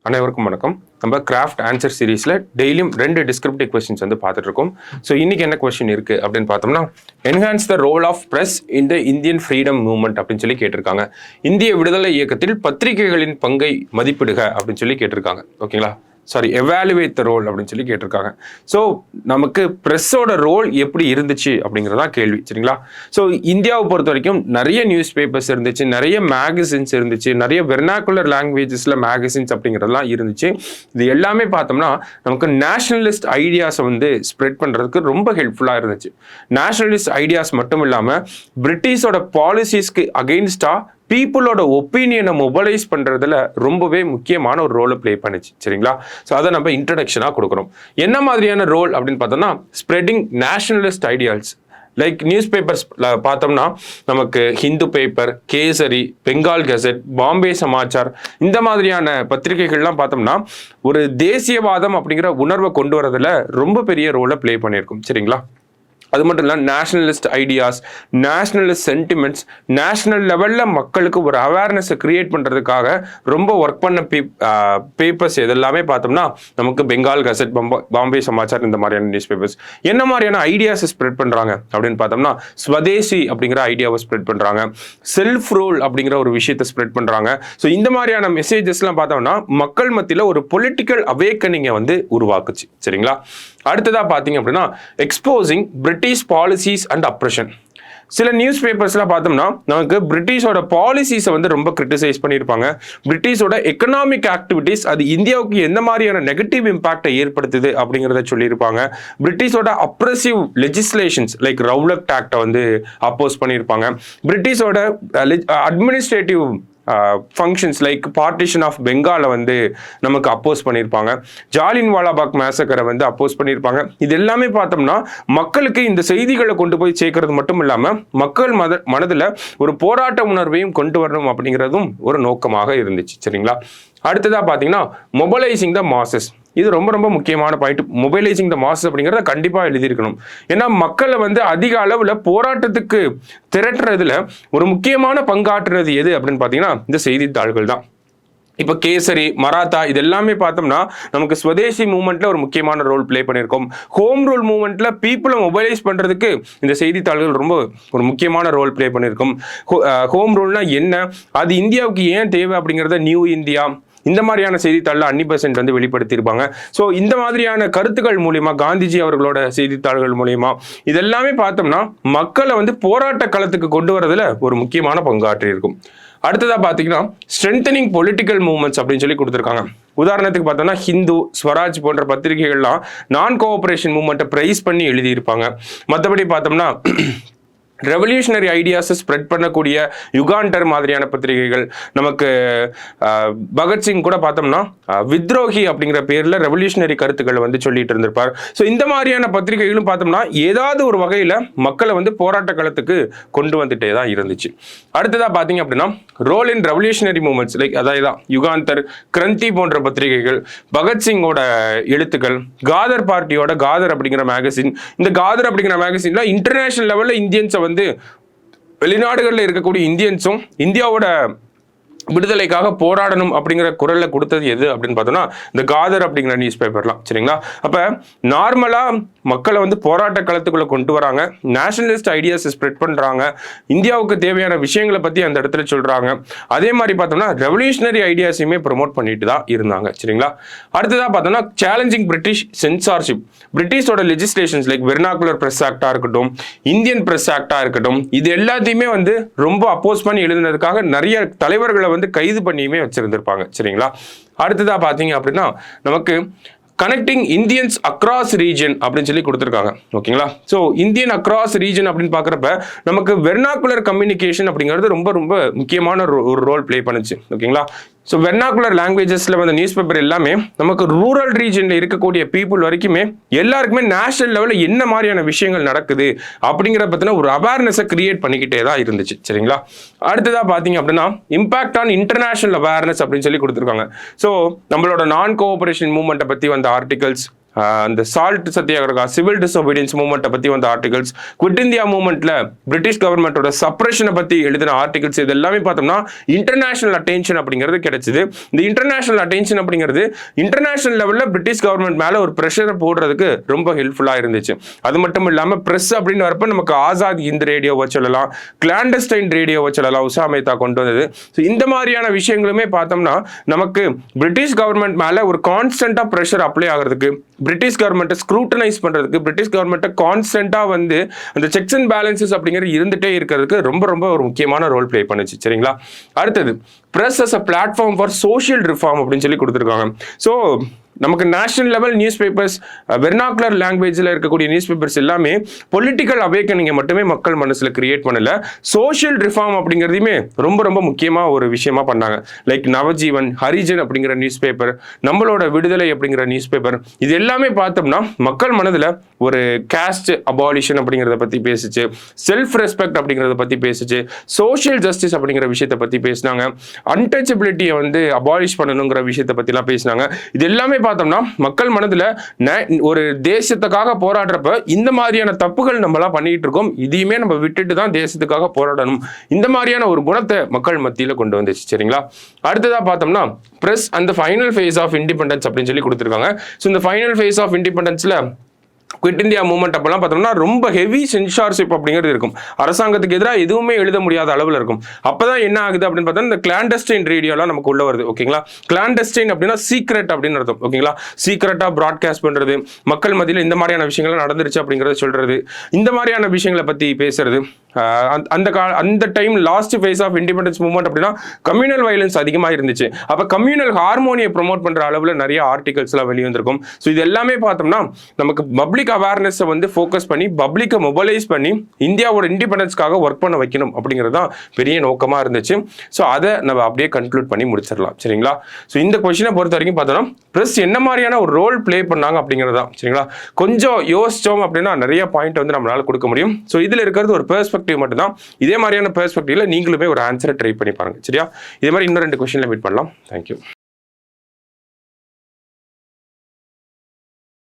அனைவருக்கும் வணக்கம். நம்ம கிராஃப்ட் ஆன்சர் சீரீஸ்ல டெய்லியும் 2 டிஸ்கிரிப்டிவ் கொஸ்டின்ஸ் வந்து பார்த்துட்டு இருக்கோம். ஸோ இன்னைக்கு என்ன கொஸ்டின் இருக்கு அப்படின்னு பார்த்தோம்னா, enhance the role of press in the Indian freedom movement அப்படின்னு சொல்லி கேட்டிருக்காங்க. இந்திய விடுதலை இயக்கத்தில் பத்திரிகைகளின் பங்கை மதிப்பிடுக அப்படின்னு சொல்லி கேட்டிருக்காங்க. ஓகேங்களா, எவாலுவேட் த ரோல் அப்படின்னு சொல்லி கேட்டிருக்காங்க. ஸோ நமக்கு ப்ரெஸ்ஸோட ரோல் எப்படி இருந்துச்சு அப்படிங்கிறதான் கேள்வி. சரிங்களா, ஸோ இந்தியாவை பொறுத்த வரைக்கும் நிறைய நியூஸ் பேப்பர்ஸ் இருந்துச்சு, நிறைய மேகசின்ஸ் இருந்துச்சு, நிறைய வெர்னாக்குலர் லாங்குவேஜஸில் மேகசின்ஸ் அப்படிங்கிறதெல்லாம் இருந்துச்சு. இது எல்லாமே பார்த்தோம்னா நமக்கு நேஷனலிஸ்ட் ஐடியாஸை வந்து ஸ்ப்ரெட் பண்ணுறதுக்கு ரொம்ப ஹெல்ப்ஃபுல்லாக இருந்துச்சு. நேஷனலிஸ்ட் ஐடியாஸ் மட்டும் இல்லாமல் பிரிட்டிஷோட பாலிசிஸ்க்கு அகெயின்ஸ்டாக பீப்புளோட ஒப்பீனியனை மொபைலைஸ் பண்ணுறதுல ரொம்பவே முக்கியமான ஒரு ரோலை ப்ளே பண்ணிச்சு. சரிங்களா, ஸோ அதை நம்ம இன்ட்ரடக்ஷனாக கொடுக்குறோம். என்ன மாதிரியான ரோல் அப்படின்னு பார்த்தோம்னா, spreading nationalist ideals. Like newspapers பார்த்தோம்னா நமக்கு ஹிந்து பேப்பர், கேசரி, பெங்கால் கெசட், பாம்பே சமாச்சார், இந்த மாதிரியான பத்திரிகைகள்லாம் பார்த்தோம்னா ஒரு தேசியவாதம் அப்படிங்கிற உணர்வை கொண்டு வரதுல ரொம்ப பெரிய ரோலை ப்ளே பண்ணியிருக்கும். சரிங்களா, அது மட்டும் இல்லை, nationalist ideas, nationalist sentiments, national லெவலில் மக்களுக்கு ஒரு அவேர்னஸை கிரியேட் பண்ணுறதுக்காக ரொம்ப ஒர்க் பண்ண பேப்பர்ஸ் இதெல்லாமே பார்த்தோம்னா நமக்கு பெங்கால் கெசட், பாம்பே சமாச்சார், இந்த மாதிரியான நியூஸ் பேப்பர்ஸ். என்ன மாதிரியான ஐடியாஸை ஸ்ப்ரெட் பண்ணுறாங்க அப்படின்னு பார்த்தோம்னா, ஸ்வதேசி அப்படிங்கிற ஐடியாவை ஸ்ப்ரெட் பண்ணுறாங்க, செல்ஃப் ரோல் அப்படிங்கிற ஒரு விஷயத்தை ஸ்ப்ரெட் பண்ணுறாங்க. ஸோ இந்த மாதிரியான மெசேஜஸ்லாம் பார்த்தோம்னா மக்கள் மத்தியில் ஒரு பொலிட்டிக்கல் அவேக்கனிங்கை வந்து உருவாக்குச்சு. சரிங்களா, அடுத்ததாக பார்த்தீங்க அப்படின்னா, exposing British policies and oppression. சில நியூஸ் பேப்பர்ஸ்லாம் பார்த்தோம்னா நமக்கு பிரிட்டிஷோட பாலிசிஸை வந்து ரொம்ப கிரிட்டிசைஸ் பண்ணியிருப்பாங்க. பிரிட்டிஷோட எக்கனாமிக் ஆக்டிவிட்டிஸ் அது இந்தியாவுக்கு எந்த மாதிரியான நெகட்டிவ் இம்பாக்டை ஏற்படுத்துது அப்படிங்கிறத சொல்லியிருப்பாங்க. பிரிட்டிஷோட அப்ரெசிவ் லெஜிஸ்லேஷன்ஸ் லைக் ரவுலட் ஆக்டை வந்து அப்போஸ் பண்ணியிருப்பாங்க. பிரிட்டிஷோட administrative functions like partition of பெங்காலை வந்து நமக்கு அப்போஸ் பண்ணியிருப்பாங்க. ஜாலியன் வாலாபாக் மேசக்கரை வந்து அப்போஸ் பண்ணியிருப்பாங்க. இது எல்லாமே பார்த்தோம்னா மக்களுக்கு இந்த செய்திகளை கொண்டு போய் சேர்க்கறது மட்டும் இல்லாமல் மக்கள் மனதில் ஒரு போராட்ட உணர்வையும் கொண்டு வரணும் அப்படிங்கிறதும் ஒரு நோக்கமாக இருந்துச்சு. சரிங்களா, அடுத்ததாக பார்த்தீங்கன்னா மொபைலைசிங் த மாசஸ். இது ரொம்ப ரொம்ப முக்கியமான பாயிண்ட். மொபைலைசிங் த மாசஸ் அப்படிங்கிறத கண்டிப்பாக எழுதியிருக்கணும். ஏன்னா மக்களை வந்து அதிக அளவில் போராட்டத்துக்கு திரட்டுறதுல ஒரு முக்கியமான பங்காற்றுறது எது அப்படின்னு பார்த்தீங்கன்னா இந்த செய்தித்தாள்கள் தான். இப்போ கேசரி, மராத்தா, இது எல்லாமே பார்த்தோம்னா நமக்கு ஸ்வதேசி மூவ்மெண்ட்ல ஒரு முக்கியமான ரோல் பிளே பண்ணியிருக்கோம். ஹோம் ரூல் மூவ்மெண்ட்ல பீப்புளை மொபைலைஸ் பண்றதுக்கு இந்த செய்தித்தாள்கள் ரொம்ப ஒரு முக்கியமான ரோல் பிளே பண்ணியிருக்கோம். ஹோம் ரூல்னா என்ன, அது இந்தியாவுக்கு ஏன் தேவை அப்படிங்கிறத நியூ இந்தியா, இந்த மாதிரியான செய்தித்தாளில் அன்னி வந்து வெளிப்படுத்தியிருப்பாங்க. ஸோ இந்த மாதிரியான கருத்துக்கள் மூலியமா, காந்திஜி அவர்களோட செய்தித்தாள்கள் மூலியமா இதெல்லாமே பார்த்தோம்னா மக்களை வந்து போராட்ட களத்துக்கு கொண்டு வரதுல ஒரு முக்கியமான பங்காற்றி இருக்கும். அடுத்ததாக பார்த்தீங்கன்னா ஸ்ட்ரென்தனிங் பொலிட்டிக்கல் மூவ்மெண்ட்ஸ் அப்படின்னு சொல்லி கொடுத்துருக்காங்க. உதாரணத்துக்கு பார்த்தோம்னா ஹிந்து, ஸ்வராஜ் போன்ற பத்திரிகைகள்லாம் நான் கோஆபரேஷன் மூவ்மெண்ட்டை பிரைஸ் பண்ணி எழுதியிருப்பாங்க. மற்றபடி பார்த்தோம்னா ரெவல்யூஷனரி ஐடியாஸை ஸ்ப்ரெட் பண்ணக்கூடிய யுகாண்டர் மாதிரியான பத்திரிகைகள், நமக்கு பகத்சிங் கூட பார்த்தோம்னா வித்ரோஹி அப்படிங்கிற பேரில் ரெவல்யூஷனரி கருத்துக்களை வந்து சொல்லிட்டு இருந்திருப்பார். ஸோ இந்த மாதிரியான பத்திரிகைகளும் பார்த்தோம்னா ஏதாவது ஒரு வகையில் மக்களை வந்து போராட்ட களத்துக்கு கொண்டு வந்துட்டே தான் இருந்துச்சு. அடுத்ததாக பார்த்தீங்க அப்படின்னா role in revolutionary movements like அதாவது யுகாந்தர், கிரந்தி போன்ற பத்திரிகைகள், பகத்சிங்கோட எழுத்துக்கள், காதர் பார்ட்டியோட காதர் அப்படிங்கிற மேகசின். இந்த காதர் அப்படிங்கிற மேகசின்ல இன்டர்நேஷனல் லெவலில் இந்தியன்ஸை வந்து வெளிநாடுகளில் இருக்கக்கூடிய இந்தியன்ஸும் இந்தியாவோட விடுதலைக்காக போராடணும் அப்படிங்கிற குரலை கொடுத்தது எது அப்படின்னு பார்த்தோம்னா இந்த காதர் அப்படிங்கிற நியூஸ் பேப்பர்லாம். சரிங்களா, அப்போ நார்மலாக மக்களை வந்து போராட்ட களத்துக்குள்ள கொண்டு வராங்க, நேஷனலிஸ்ட் ஐடியாஸை ஸ்ப்ரெட் பண்ணுறாங்க, இந்தியாவுக்கு தேவையான விஷயங்களை பற்றி அந்த இடத்துல சொல்கிறாங்க. அதே மாதிரி பார்த்தோம்னா ரெவல்யூஷனரி ஐடியாஸையுமே ப்ரொமோட் பண்ணிட்டு தான் இருந்தாங்க. சரிங்களா, அடுத்ததாக பார்த்தோம்னா சேலஞ்சிங் பிரிட்டிஷ் சென்சார்ஷிப். பிரிட்டிஷோட லெஜிஸ்லேஷன்ஸ் லைக் வெர்னாக்குலர் பிரஸ் ஆக்டாக இருக்கட்டும், இந்தியன் பிரஸ் ஆக்டாக இருக்கட்டும், இது எல்லாத்தையுமே வந்து ரொம்ப அப்போஸ் பண்ணி எழுதுனதுக்காக நிறைய தலைவர்களை வந்து கைது பண்ணியுமே வச்சிருந்திருப்பாங்க. சரிங்களா, அடுத்ததா பாத்தீங்க அப்படின்னா நமக்கு கனெக்டிங் இந்தியன்ஸ் அக்ராஸ் ரீஜன் அப்படின்னு சொல்லி கொடுத்துருக்காங்க. ஓகேங்களா, ஸோ இந்தியன் அக்ராஸ் ரீஜன் அப்படின்னு பார்க்குறப்ப நமக்கு வெர்னாக்குலர் கம்யூனிகேஷன் அப்படிங்கிறது ரொம்ப ரொம்ப முக்கியமான ஒரு ரோல் பிளே பண்ணுச்சு. ஓகேங்களா, ஸோ வெர்னாக்குலர் லாங்குவேஜஸில் வந்த நியூஸ் பேப்பர் எல்லாமே நமக்கு ரூரல் ரீஜனில் இருக்கக்கூடிய பீப்புள் வரைக்குமே எல்லாருக்குமே நேஷனல் லெவலில் என்ன மாதிரியான விஷயங்கள் நடக்குது அப்படிங்கிற பற்றின ஒரு அவேர்னஸை கிரியேட் பண்ணிக்கிட்டே தான் இருந்துச்சு. சரிங்களா, அடுத்ததாக பார்த்தீங்க அப்படின்னா இம்பாக்ட் ஆன் இன்டர்நேஷனல் அவேர்னஸ் அப்படின்னு சொல்லி கொடுத்துருக்காங்க. ஸோ நம்மளோட நான் கோஆபரேஷன் மூவ்மெண்ட்டை பற்றி வந்த ஆர்டிகல்ஸ், அந்த சால்ட் சத்தியாகிரகா, சிவில் டிஸ்ஒபீடியன்ஸ் மூவ்மெண்ட்டை பற்றி வந்த ஆர்டிகல்ஸ், குவிட் இந்தியா மூவ்மெண்ட்ல பிரிட்டிஷ் கவர்மெண்டோட சப்ரேஷனை பற்றி எழுதின ஆர்டிகல்ஸ், இது எல்லாமே பார்த்தோம்னா இன்டர்நேஷனல் அட்டென்ஷன் அப்படிங்கிறது கிடைச்சது. இந்த இன்டர்நேஷனல் அட்டென்ஷன் அப்படிங்கிறது இன்டர்நேஷனல் லெவலில் பிரிட்டிஷ் கவர்மெண்ட் மேலே ஒரு ப்ரெஷரை போடுறதுக்கு ரொம்ப ஹெல்ப்ஃபுல்லாக இருந்துச்சு. அது மட்டும் இல்லாமல் ப்ரெஸ் அப்படின்னு வரப்ப நமக்கு ஆசாத் ஹிந்த் ரேடியோவை சொல்லலாம், கிளாண்டஸ்டைன் ரேடியோவை சொல்லலாம், உஷா மேத்தா கொண்டு வந்தது. ஸோ இந்த மாதிரியான விஷயங்களுமே பார்த்தோம்னா நமக்கு பிரிட்டிஷ் கவர்மெண்ட் மேலே ஒரு கான்ஸ்டன்ட்டாக ப்ரெஷர் அப்ளை ஆகிறதுக்கு, பிரிட்டிஷ் கவர்மெண்ட்டை ஸ்க்ரூட்டனைஸ் பண்ணுறதுக்கு, பிரிட்டிஷ் கவர்மெண்ட்டை கான்ஸ்டன்ட்டாக வந்து அந்த செக்ஸ் அண்ட் பேலன்சஸ் அப்படிங்கிறது இருந்துகிட்டே இருக்கிறதுக்கு ரொம்ப ரொம்ப ஒரு முக்கியமான ரோல் ப்ளே பண்ணுச்சு. சரிங்களா? அடுத்தது press as a platform for social reform அப்படின்னு சொல்லி கொடுத்துருக்காங்க. ஸோ நமக்கு national level newspapers, vernacular லாங்குவேஜில் இருக்கக்கூடிய நியூஸ் பேப்பர்ஸ் எல்லாமே பொலிட்டிக்கல் அவேக்கனிங்கை மட்டுமே மக்கள் மனசில் கிரியேட் பண்ணல, சோஷியல் ரிஃபார்ம் அப்படிங்கிறதையுமே ரொம்ப ரொம்ப முக்கியமாக ஒரு விஷயமா பண்ணாங்க. லைக் நவஜீவன், ஹரிஜன் அப்படிங்கிற நியூஸ் பேப்பர், நம்மளோட விடுதலை அப்படிங்கிற நியூஸ் பேப்பர், இது எல்லாமே பார்த்தோம்னா மக்கள் மனதில் ஒரு காஸ்ட் அபாலிஷன் அப்படிங்கிறத பற்றி பேசிச்சு, செல்ஃப் ரெஸ்பெக்ட் அப்படிங்கிறத பற்றி பேசிச்சு, சோஷியல் ஜஸ்டிஸ் அப்படிங்கிற விஷயத்தை பற்றி பேசினாங்க, அன்டச்சபிலிட்டியை வந்து அபாலிஷ் பண்ணணுங்கிற விஷயத்தை பற்றிலாம் பேசினாங்க. இது எல்லாமே பார்த்தோம்னா மக்கள் மனதில் ஒரு தேசத்துக்காக போராடுறப்ப இந்த மாதிரியான தப்புகள் நம்மளாம் பண்ணிட்டு இருக்கோம், இதையுமே நம்ம விட்டுட்டு தான் தேசத்துக்காக போராடணும், இந்த மாதிரியான ஒரு குணத்தை மக்கள் மத்தியில் கொண்டு வந்துச்சு. சரிங்களா? அடுத்ததா பார்த்தோம்னா பிரஸ் அந்த ஃபைனல் ஃபேஸ் ஆஃப் இண்டிபெண்டன்ஸ் அப்படின்னு சொல்லி கொடுத்துருக்காங்க. ஸோ இந்த ஃபைனல் ஃபேஸ் ஆஃப் இண்டிபெண்டன்ஸ்ல குவிட் இந்தியா மூவ்மெண்ட் அப்பெல்லாம் பார்த்தோம்னா ரொம்ப ஹெவி சென்சார்ஷிப் அப்படிங்கிறது இருக்கும், அரசாங்கத்துக்கு எதிராக எதுவுமே எழுத முடியாத அளவில் இருக்கும். அப்பதான் என்ன ஆகுது அப்படின்னு பார்த்தா இந்த கிளாண்டஸ்டைன் ரேடியோலாம் நமக்கு உள்ள வருது. ஓகேங்களா? கிளாண்டஸ்டைன் அப்படின்னா சீக்ரெட் அப்படின்னு அர்த்தம். ஓகேங்களா? சீக்ரெட்டா ப்ராட்காஸ்ட் பண்றது, மக்கள் மத்தியில் இந்த மாதிரியான விஷயங்கள் நடந்துருச்சு அப்படிங்கிறத சொல்றது, இந்த மாதிரியான விஷயங்களை பத்தி பேசுறது. அந்த time last phase of independence movement அப்படின்னா கம்யூனல் வயலன்ஸ் அதிகமாக இருந்துச்சு. அப்போ கம்யூனல் ஹார்மோனியை ப்ரொமோட் பண்ற அளவில் நிறைய ஆர்டிகல்ஸ்லாம் வெளியே வந்திருக்கும். ஸோ இது எல்லாமே பார்த்தோம்னா நமக்கு பப்ளிக் அவேர்னஸை வந்து ஃபோக்கஸ் பண்ணி பப்ளிக்கை மொபைலைஸ் பண்ணி இந்தியாவோட இண்டிபெண்டன்ஸ்க்காக ஒர்க் பண்ண வைக்கணும் அப்படிங்கிறது தான் பெரிய நோக்கமாக இருந்துச்சு. ஸோ அதை நம்ம அப்படியே கன்க்ளூட் பண்ணி முடிச்சிடலாம். சரிங்களா? ஸோ இந்த கொஸ்டினை பொறுத்த வரைக்கும் பார்த்தோம்னா ப்ரெஸ் என்ன மாதிரியான ஒரு ரோல் பிளே பண்ணாங்க அப்படிங்கிறது தான். சரிங்களா? கொஞ்சம் யோசிச்சோம் அப்படின்னா நிறைய பாயிண்ட் வந்து நம்மளால கொடுக்க முடியும். ஸோ இதில் இருக்கிறது ஒரு பெர்ஸ்பெக்டிவ் மட்டும்தான். இதே மாதிரியான பெர்ஸ்பெக்டிவ்ல நீங்களுமே ஒரு ஆன்சரை ட்ரை பண்ணி பாருங்க. சரியா? இதே மாதிரி இன்னும் 2 கொஸ்டின்ல மீட் பண்ணலாம். தேங்க்யூ.